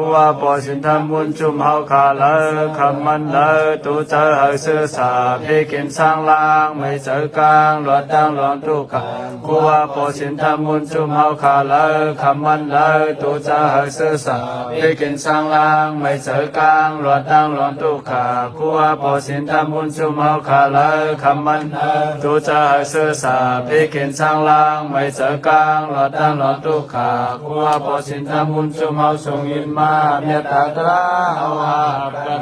กูว่าปอสินทำบุญจุมเฮาขาเลยคำมันเลยตูเจอหาซื้อสาพี่กินสร้างล่างไม่เจอกลางหลอดดังหลอนทุกข์กูว่าปอสินทำบุญจุมเฮาขาเลยคำมันเลยตูเจอหาซื้อสาพี่กินสร้างล่างไม่เจอกลางหลอดดังหลอนทุกข์กูว่าปอสินทำบุญจุมเฮาขาเลยคำมันตูเจอหาซื้อสาพี่กินสร้างล่างไม่เจอกลางหลอดดังหลอนทุกข์กูว่าปอสินทำบุญจุมเฮาทรงยินมาเมตตาตราเฮาหากัน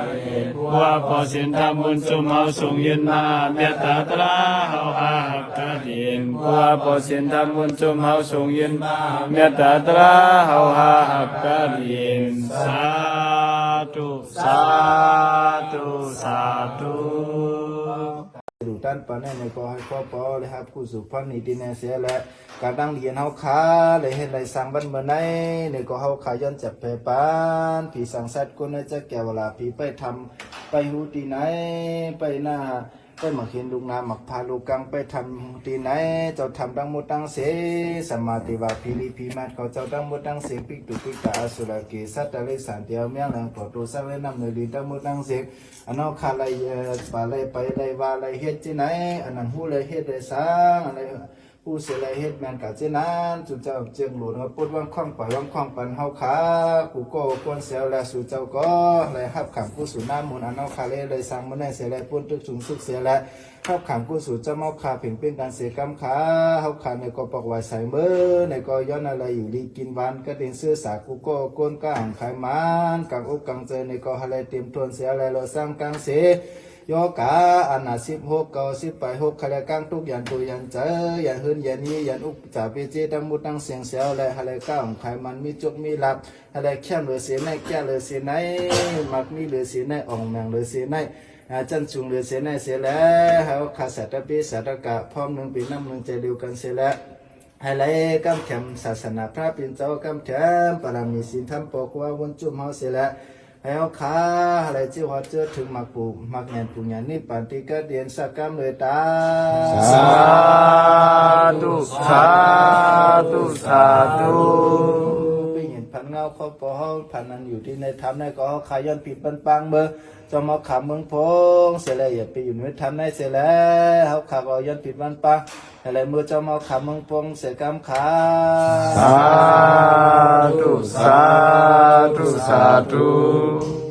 กูว่าปอสินทำบุญจุมเฮาทรงยินมาเมตตาตราเฮาหากันกูว่าปอสินทำบุญจุมเฮาทรงยินมาเมตตาตราเฮาหากันสาธุสาธุสาธุดูด้านปนในก็ให้พ่อปอเลยครับผู้สุภาพนิติเนเสียและการตั้งเรียนเฮาขาเลยเห็นไรสั่งบันเมื่อไหนในก็เฮาขาย้อนจับเพปานผีสั่งสัตว์คนจะแก่เวลาผีไปทำไปหูตีไหนไปหน้าไปหมักเห็นลูกน้ำหมักพาลูกกังไปทำตีไหนเจ้าทำดังมุดดังเสสมาติวาพีรีพีมาเขาเจ้าดังมุดดังเสปิกตุปิกตาสุรเกสัตตะเลสันเตียวเมียงหลังปอดตัวสะเวน้ำเนรีดังมุดดังเสอันนั้นขาไลปลาไลไปไลวาไลเฮ็ดที่ไหนอันนั้นหูไลเฮ็ดไลสร้างอะไรผู้เสียไลเฮ็ดแมนกับเจนั้นจุเจ้าเจียงหลุดมาปุดว่างคล้องปล่อยว่างคล้องปันเฮาขาผู้ก็กวนเสียวและสู่เจ้าก็เลยหับขังผู้สู่น้ำมูลอันนั้นขาเลยสั่งมันได้เสียไลปุ่นตึกสูงสุดเสียและหับขังผู้สู่เจ้าเมาขาเพ่งเป็นการเสียกรรมขาเฮาขาในก็ปอกไว้ใส่มือในก็ย้อนอะไรอยู่ดีกินวันก็เดินเสื้อสากูก็กวนก้างไขมันกังอกกังเจในก็อะไรเตรียมทวนเสียอะไรเราสร้างกังเสียโยกาอันนา16 9 10 6ขะเลกังทุกยันตุยันเจยันหืนยันนี้ยันอุปจ่าเปเจดังมุดดังเสียงเสียวและอะไรก้าวของไขมันมีจุกมีหลับอะไรแค่เหลือเสียในแก่เหลือเสียในมักมีเหลือเสียในอ่องแมงเหลือเสียในจันจุงเหลือเสียในเสียแล้วเขาขาดสัตว์ปีสัตว์กะพร้อมหนึ่งปีน้ำหนึ่งใจเดียวกันเสียแล้วให้ไหลกำแถมศาสนาพระเป็นเจ้ากำแถมปรามีศีลธรรมปกว่าวนจุ่มเฮาเสียแล้วให้เอาขาอะไรที่ว่าเจอถึงมักปูมักแงนปูญาณิปันติกะเดียนสักกรรมเลยตาสาธุสาธุสาธุไปเห็นพันเงาเขาปอเขาพันนั้นอยู่ที่ในธรรมในก็เขาขายย้อนผิดปันปังเบอร์จะมาขาเมืองพงเสียแล้วอย่าไปอยู่ในธรรมในเสียแล้วเขาขาก็ย้อนผิดปันปังอะไรเมื่อจะมาขาเมืองพงเสียกรรมขาสาธุสาธุสาธุ